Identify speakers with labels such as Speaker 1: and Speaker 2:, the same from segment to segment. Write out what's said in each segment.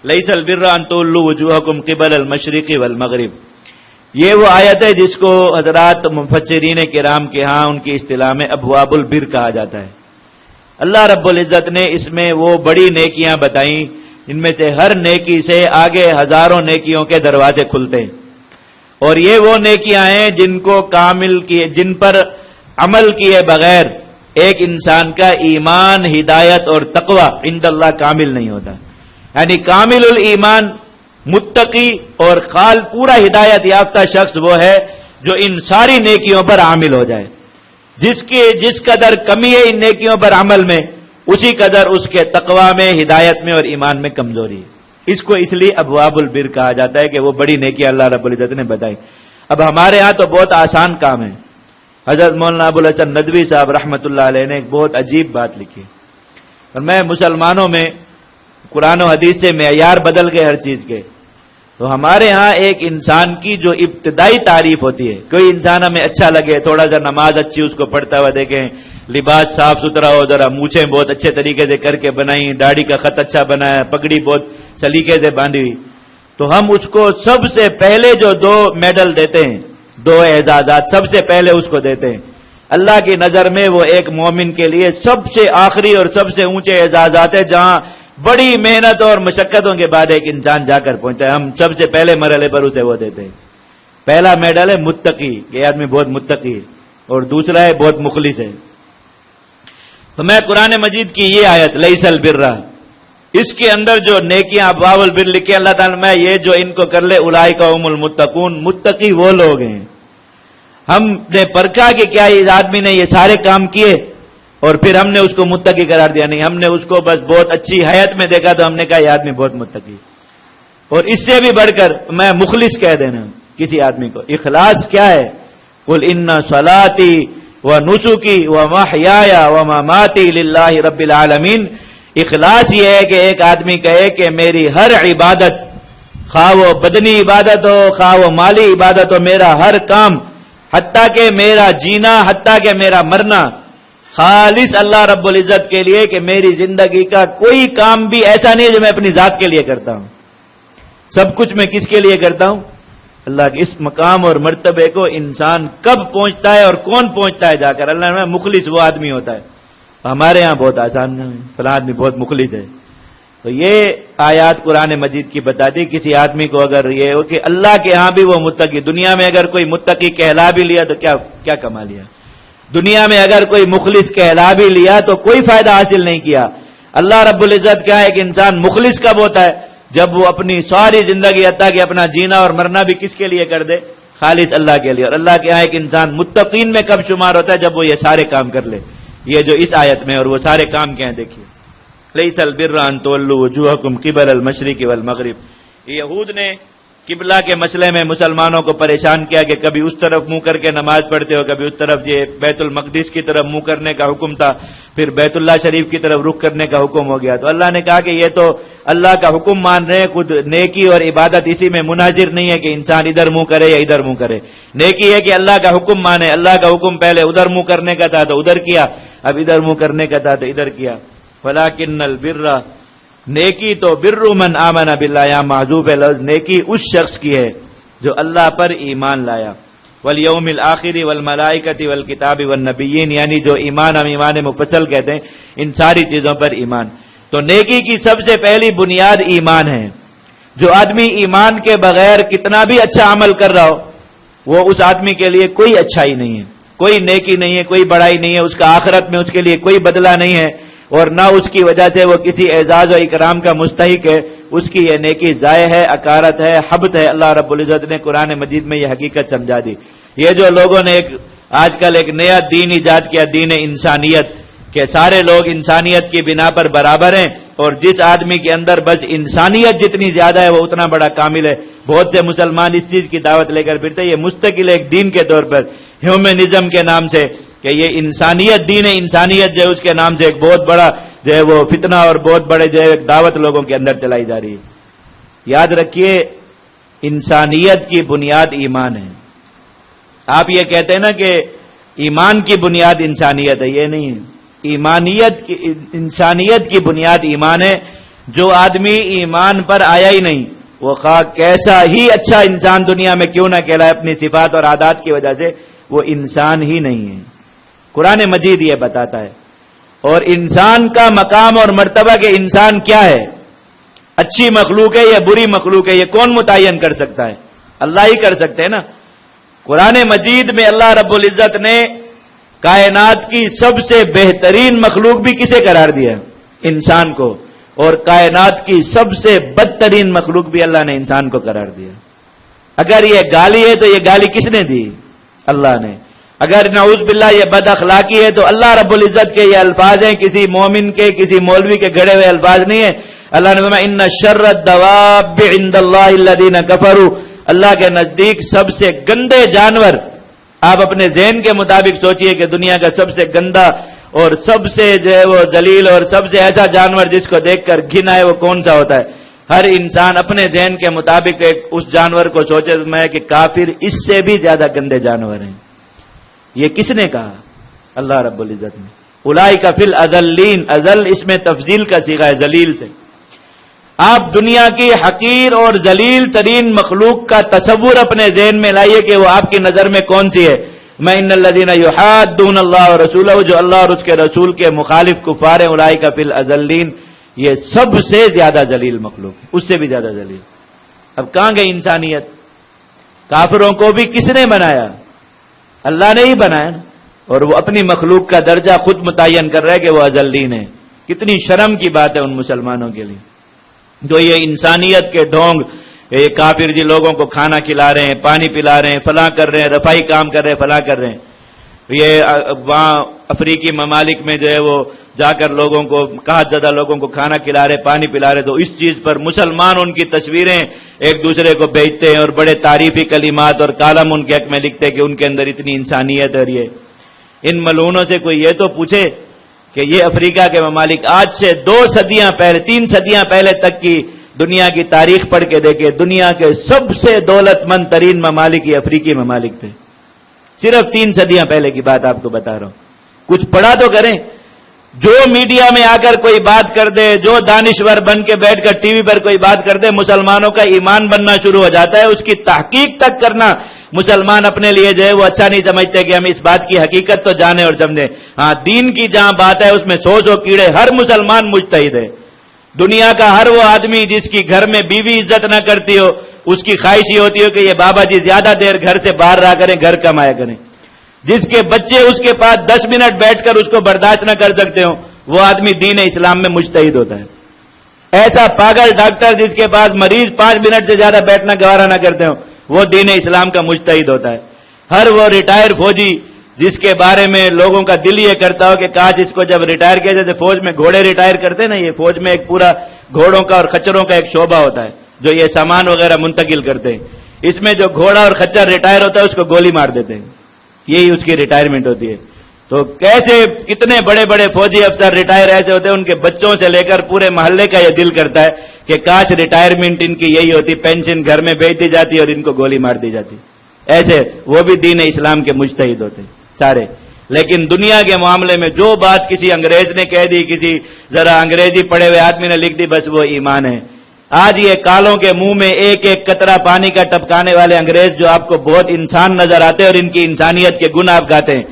Speaker 1: لیس البر ان تولوا وجوہکم قبل المشرق والمغرب. یہ وہ آیت ہے جس کو حضرات مفسرین کرام کے ہاں ان کی اصطلاح میں ابواب البر کہا جاتا ہے. اللہ رب العزت نے اس میں وہ بڑی نیکیاں بتائیں ان میں سے ہر نیکی سے آگے ہزاروں نیکیوں کے دروازے کھلتے ہیں، اور یہ وہ نیکیاں ہیں جن کو کامل کیے، جن پر عمل کیے بغیر ایک انسان کا ایمان، ہدایت اور تقوی عند اللہ کامل نہیں ہوتا. یعنی کامل الایمان، متقی اور پورا ہدایت یافتہ شخص وہ ہے جو ان ساری نیکیوں پر عامل ہو جائے. جس قدر کمی ہے ان نیکیوں پر عمل میں، اسی قدر اس کے تقوی میں، ہدایت میں اور ایمان میں کمزوری ہے. اس کو اس لیے ابواب البر کہا جاتا ہے کہ وہ بڑی نیکی اللہ رب العزت نے بتائی. اب ہمارے ہاں تو بہت آسان کام ہے. حضرت مولانا ابو الحسن ندوی صاحب رحمۃ اللہ علیہ نے ایک بہت عجیب بات لکھی، اور میں مسلمانوں میں قرآن و حدیث سے معیار بدل گئے ہر چیز کے. تو ہمارے ہاں ایک انسان کی جو ابتدائی تعریف ہوتی ہے، کوئی انسان ہمیں اچھا لگے، تھوڑا سا نماز اچھی اس کو پڑھتا ہوا دیکھیں، لباس صاف ستھرا ہو، ذرا مونچھیں بہت اچھے طریقے سے کر کے بنائی، داڑھی کا خط اچھا بنایا، پگڑی بہت سلیقے سے باندھی ہوئی، تو ہم اس کو سب سے پہلے جو 2 میڈل دیتے ہیں، 2 اعزازات سب سے پہلے اس کو دیتے ہیں. اللہ کی نظر میں وہ ایک مومن کے لیے سب سے آخری اور سب سے اونچے اعزازات ہے، جہاں بڑی محنت اور مشقتوں کے بعد ایک انسان جا کر پہنچتا ہے. ہم سب سے پہلے مرحلے پر اسے وہ دیتے ہیں. پہلا میڈل ہے متقی، یہ آدمی بہت متقی ہے، اور دوسرا ہے بہت مخلص ہے. تو میں قرآن مجید کی یہ آیت لیس البر، اس کے اندر جو نیکیاں ابواب البر لکھے اللہ تعالیٰ میں، یہ جو ان کو کر لے اولئک هم المتقون، متقی وہ لوگ ہیں. ہم نے پرکھا کہ کیا اس آدمی نے یہ سارے کام کیے اور پھر ہم نے اس کو متقی قرار دیا؟ نہیں، ہم نے اس کو بس بہت اچھی حیات میں دیکھا تو ہم نے کہا یہ آدمی بہت متقی. اور اس سے بھی بڑھ کر میں مخلص کہہ دینا کسی آدمی کو. اخلاص کیا ہے؟ قل ان صلاتی ونسکی ومحیای ومماتی للہ رب العالمین. اخلاص یہ ہے کہ ایک آدمی کہے کہ میری ہر عبادت، خواہ وہ بدنی عبادت ہو، خواہ وہ مالی عبادت ہو، میرا ہر کام، حتیٰ کہ میرا جینا، حتیٰ کہ میرا مرنا، خالص اللہ رب العزت کے لیے، کہ میری زندگی کا کوئی کام بھی ایسا نہیں ہے جو میں اپنی ذات کے لیے کرتا ہوں. سب کچھ میں کس کے لیے کرتا ہوں؟ اللہ کے. اس مقام اور مرتبے کو انسان کب پہنچتا ہے اور کون پہنچتا ہے جا کر؟ اللہ میں مخلص وہ آدمی ہوتا ہے. ہمارے ہاں بہت آسان ہے، فلاں آدمی بہت مخلص ہے. تو یہ آیات قرآن مجید کی بتاتی کسی آدمی کو اگر یہ ہو کہ اللہ کے ہاں بھی وہ متقی، دنیا میں اگر کوئی متقی کہلا بھی لیا تو کیا کما لیا؟ دنیا میں اگر کوئی مخلص کہلا بھی لیا تو کوئی فائدہ حاصل نہیں کیا. اللہ رب العزت کیا ہے کہ انسان مخلص کب ہوتا ہے؟ جب وہ اپنی ساری زندگی حتیٰ کہ اپنا جینا اور مرنا بھی کس کے لیے کر دے؟ خالص اللہ کے لیے. اور اللہ کے یہاں ایک انسان متقین میں کب شمار ہوتا ہے؟ جب وہ یہ سارے کام کر لے، یہ جو اس آیت میں. اور وہ سارے کام کیا ہیں دیکھیے، لیس البر ان تولوا وجوہکم قبل المشرق والمغرب. یہود نے قبلہ کے مسئلے میں مسلمانوں کو پریشان کیا کہ کبھی اس طرف منہ کر کے نماز پڑھتے ہو، کبھی اس طرف. یہ بیت المقدس کی طرف منہ کرنے کا حکم تھا، پھر بیت اللہ شریف کی طرف رخ کرنے کا حکم ہو گیا. تو اللہ نے کہا کہ یہ تو اللہ کا حکم مان رہے ہیں، خود نیکی اور عبادت اسی میں مناظر نہیں ہے کہ انسان ادھر منہ کرے یا ادھر منہ کرے. نیکی ہے کہ اللہ کا حکم مانے. اللہ کا حکم پہلے ادھر منہ کرنے کا تھا تو ادھر کیا، اب ادھر منہ کرنے کا تھا تو ادھر کیا. وَلَٰكِنَّ الْبِرَّ، نیکی تو بِرُّ مَنْ آمَنَ بِاللَّهِ، یہاں محذوف ہے لفظ. نیکی اس شخص کی ہے جو اللہ پر ایمان لایا. وَالْيَوْمِ الْآخِرِ وَالْمَلَائِكَةِ وَالْكِتَابِ وَالنَّبِيِّينَ، یعنی جو ایمان ہم ایمان مفصل کہتے ہیں، ان ساری چیزوں پر ایمان. تو نیکی کی سب سے پہلی بنیاد ایمان ہے. جو آدمی ایمان کے بغیر کتنا بھی اچھا عمل کر رہا ہو، وہ اس آدمی کے لیے کوئی اچھائی نہیں ہے، کوئی نیکی نہیں ہے، کوئی بڑائی نہیں ہے. اس کا آخرت میں اس کے لیے کوئی بدلہ نہیں ہے، اور نہ اس کی وجہ سے وہ کسی اعزاز و اکرام کا مستحق ہے. اس کی یہ نیکی ضائع ہے، اکارت ہے، حبط ہے. اللہ رب العزت نے قرآن مجید میں یہ حقیقت سمجھا دی. یہ جو لوگوں نے آج کل ایک نیا دین ایجاد کیا، دین انسانیت، کہ سارے لوگ انسانیت کی بنا پر برابر ہیں، اور جس آدمی کے اندر بس انسانیت جتنی زیادہ ہے وہ اتنا بڑا کامل ہے. بہت سے مسلمان اس چیز کی دعوت لے کر پھرتے. یہ مستقل ایک دین کے طور پر ہیومنزم کے نام سے، کہ یہ انسانیت، دین انسانیت جو ہے، اس کے نام سے ایک بہت بڑا جو ہے وہ فتنہ اور بہت بڑے جو ہے دعوت لوگوں کے اندر چلائی جا رہی ہے. یاد رکھیے، انسانیت کی بنیاد ایمان ہے. آپ یہ کہتے ہیں نا کہ ایمان کی بنیاد انسانیت ہے، یہ نہیں ہے. انسانیت کی بنیاد ایمان ہے. جو آدمی ایمان پر آیا ہی نہیں، وہ خواہ کیسا ہی اچھا انسان دنیا میں کیوں نہ کہلائے، اپنی صفات اور عادات کی وجہ سے وہ انسان ہی نہیں ہے۔ قرآن مجید یہ بتاتا ہے۔ اور انسان کا مقام اور مرتبہ کہ انسان کیا ہے، اچھی مخلوق ہے یا بری مخلوق ہے، یہ کون متعین کر سکتا ہے؟ اللہ ہی کر سکتے ہیں نا۔ قرآن مجید میں اللہ رب العزت نے کائنات کی سب سے بہترین مخلوق بھی کسے قرار دیا؟ انسان کو۔ اور کائنات کی سب سے بدترین مخلوق بھی اللہ نے انسان کو قرار دیا۔ اگر یہ گالی ہے تو یہ گالی کس نے دی؟ اللہ نے۔ اگر نعوذ باللہ یہ بد اخلاقی ہے تو اللہ رب العزت کے یہ الفاظ ہیں، کسی مومن کے، کسی مولوی کے گھڑے ہوئے الفاظ نہیں ہیں۔ اللہ نے فرمایا ان شر الدواب عند اللہ الذین کفروا، اللہ کے نزدیک سب سے گندے جانور، آپ اپنے ذہن کے مطابق سوچئے کہ دنیا کا سب سے گندا اور سب سے جو ہے وہ ذلیل اور سب سے ایسا جانور جس کو دیکھ کر گھن آئے وہ کون سا ہوتا ہے؟ ہر انسان اپنے ذہن کے مطابق اس جانور کو سوچے میں کہ کافر اس سے بھی زیادہ گندے جانور ہیں۔ یہ کس نے کہا؟ اللہ رب العزت نے۔ اولئک فی الاذلین، اذل اس میں تفضیل کا صیغہ ہے، ذلیل سے۔ آپ دنیا کی حقیر اور ذلیل ترین مخلوق کا تصور اپنے ذہن میں لائیے کہ وہ آپ کی نظر میں کون سی ہے۔ میں ان الذین یحادون اللہ ورسولہ، جو اللہ اور اس کے رسول کے مخالف کفار ہیں، اولئک فی الاذلین، یہ سب سے زیادہ ذلیل مخلوق ہے، اس سے بھی زیادہ ذلیل۔ اب کہاں گئی انسانیت؟ کافروں کو بھی کس نے بنایا؟ اللہ نے ہی بنایا نا۔ اور وہ اپنی مخلوق کا درجہ خود متعین کر رہا ہے کہ وہ اذلین ہے۔ کتنی شرم کی بات ہے ان مسلمانوں کے لیے جو یہ انسانیت کے ڈھونگ، یہ کافر جی لوگوں کو کھانا کھلا رہے ہیں، پانی پلا رہے ہیں، فلاں کر رہے ہیں، رفائی کام کر رہے ہیں، فلاں کر رہے ہیں۔ یہ وہاں افریقی ممالک میں جو ہے وہ جا کر لوگوں کو، قحط زدہ لوگوں کو کھانا کھلا رہے، پانی پلا رہے، تو اس چیز پر مسلمان ان کی تصویریں ایک دوسرے کو بھیجتے ہیں اور بڑے تعریفی کلمات اور کالم ان کے حق میں لکھتے ہیں کہ ان کے اندر اتنی انسانیت ہے۔ یہ ان ملعونوں سے کوئی یہ تو پوچھے کہ یہ افریقہ کے ممالک آج سے 2 صدیاں پہلے، 3 صدیاں پہلے تک کی دنیا کی تاریخ پڑھ کے دیکھے، دنیا کے سب سے دولت مند ترین ممالک یہ افریقی ممالک تھے۔ صرف 3 صدیاں پہلے کی بات آپ کو بتا رہا ہوں۔ کچھ پڑھا تو کریں۔ جو میڈیا میں آ کر کوئی بات کر دے، جو دانشور بن کے بیٹھ کر ٹی وی پر کوئی بات کر دے، مسلمانوں کا ایمان بننا شروع ہو جاتا ہے۔ اس کی تحقیق تک کرنا مسلمان اپنے لیے جو ہے وہ اچھا نہیں سمجھتے کہ ہم اس بات کی حقیقت تو جانیں اور سمجھیں۔ ہاں، دین کی جہاں بات ہے اس میں 100 کیڑے، ہر مسلمان مجتہد ہے۔ دنیا کا ہر وہ آدمی جس کی گھر میں بیوی عزت نہ کرتی ہو، اس کی خواہش یہ ہوتی ہو کہ یہ بابا جی زیادہ دیر گھر سے باہر رہا کریں، گھر کمایا کریں۔ جس کے بچے اس کے پاس 10 منٹ بیٹھ کر اس کو برداشت نہ کر سکتے ہو، وہ آدمی دین اسلام میں مجتہد ہوتا ہے۔ ایسا پاگل ڈاکٹر جس کے پاس مریض 5 منٹ سے زیادہ بیٹھنا گوارا نہ کرتے ہو، وہ دین اسلام کا مجتہد ہوتا ہے۔ ہر وہ ریٹائر فوجی جس کے بارے میں لوگوں کا دل یہ کرتا ہو کہ کاش اس کو جب ریٹائر کیا جیسے فوج میں گھوڑے ریٹائر کرتے نا، یہ فوج میں ایک پورا گھوڑوں کا اور خچروں کا ایک شعبہ ہوتا ہے جو یہ سامان وغیرہ منتقل کرتے ہیں۔ اس میں جو گھوڑا اور خچر ریٹائر ہوتا ہے اس کو گولی مار دیتے ہیں، یہی اس کی ریٹائرمنٹ ہوتی ہے۔ تو کیسے کتنے بڑے بڑے فوجی افسر ریٹائر ایسے ہوتے ہیں، ان کے بچوں سے لے کر پورے محلے کا یہ دل کرتا ہے کہ کاش ریٹائرمنٹ ان کی یہی ہوتی، پینشن گھر میں بھیج دی جاتی اور ان کو گولی مار دی جاتی۔ ایسے وہ بھی دین اسلام کے مجتہد ہوتے سارے۔ لیکن دنیا کے معاملے میں جو بات کسی انگریز نے کہہ دی، کسی ذرا انگریزی پڑھے ہوئے آدمی نے لکھ دی، بس وہ ایمان ہے۔ آج یہ کالوں کے منہ میں ایک ایک قطرہ پانی کا ٹپکانے والے انگریز جو آپ کو بہت انسان نظر آتے اور ان کی انسانیت کے گن آپ گاتے ہیں،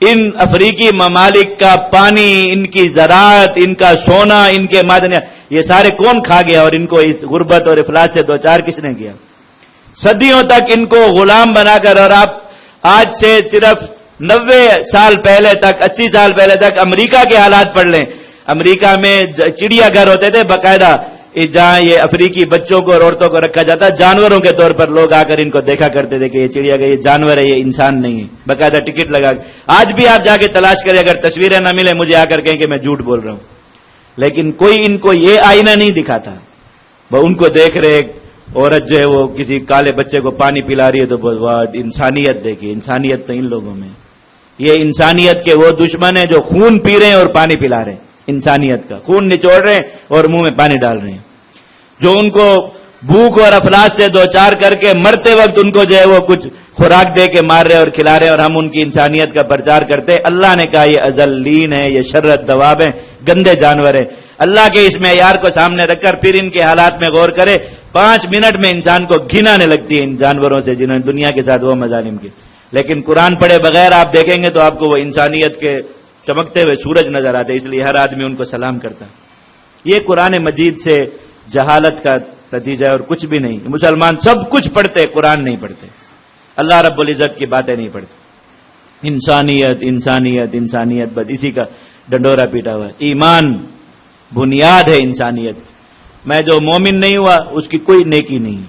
Speaker 1: ان افریقی ممالک کا پانی، ان کی زراعت، ان کا سونا، ان کے معدنیات، یہ سارے کون کھا گیا اور ان کو اس غربت اور افلاس سے دوچار کس نے کیا؟ صدیوں تک ان کو غلام بنا کر۔ اور آپ آج سے صرف 90 سال پہلے تک، 80 سال پہلے تک امریکہ کے حالات پڑھ لیں۔ امریکہ میں چڑیا گھر ہوتے تھے باقاعدہ، جہاں یہ افریقی بچوں کو اور عورتوں کو رکھا جاتا، جانوروں کے طور پر لوگ آ کر ان کو دیکھا کرتے تھے کہ یہ چڑیا گھر، یہ جانور ہے، یہ انسان نہیں ہے، باقاعدہ ٹکٹ لگا۔ آج بھی آپ جا کے تلاش کریں، اگر تصویریں نہ ملے مجھے آ کر کہیں کہ میں جھوٹ بول رہا ہوں۔ لیکن کوئی ان کو یہ آئینہ نہیں دکھاتا، وہ ان کو دیکھ رہے ایک عورت جو ہے وہ کسی کالے بچے کو پانی پلا رہی ہے تو واہ انسانیت دیکھیے، انسانیت تو ان لوگوں میں۔ یہ انسانیت کے وہ دشمن ہیں جو خون پی رہے ہیں اور پانی پلا رہے ہیں، انسانیت کا خون نچوڑ رہے ہیں اور منہ میں پانی ڈال رہے ہیں، جو ان کو بھوک اور افلاس سے دوچار کر کے مرتے وقت ان کو جو ہے وہ کچھ خوراک دے کے مار رہے اور کھلا رہے، اور ہم ان کی انسانیت کا پرچار کرتے۔ اللہ نے کہا یہ اذلین ہے، یہ شر الدواب ہیں، گندے جانور ہیں۔ اللہ کے اس معیار کو سامنے رکھ کر پھر ان کے حالات میں غور کرے. 5 منٹ میں انسان کو گھن آنے لگتی ہے ان جانوروں سے جنہوں نے دنیا کے ساتھ وہ مظالم کی. لیکن قرآن پڑھے بغیر آپ دیکھیں گے تو آپ کو وہ انسانیت کے چمکتے ہوئے سورج نظر آتے، اس لیے ہر آدمی ان کو سلام کرتا. یہ قرآن مجید سے جہالت کا نتیجہ ہے اور کچھ بھی نہیں. مسلمان سب کچھ پڑھتے، قرآن نہیں پڑھتے، اللہ رب العزت کی باتیں نہیں پڑھتے. انسانیت انسانیت انسانیت، بس اسی کا ڈنڈورا پیٹا ہوا ہے. ایمان بنیاد ہے انسانیت. میں جو مومن نہیں ہوا اس کی کوئی نیکی نہیں.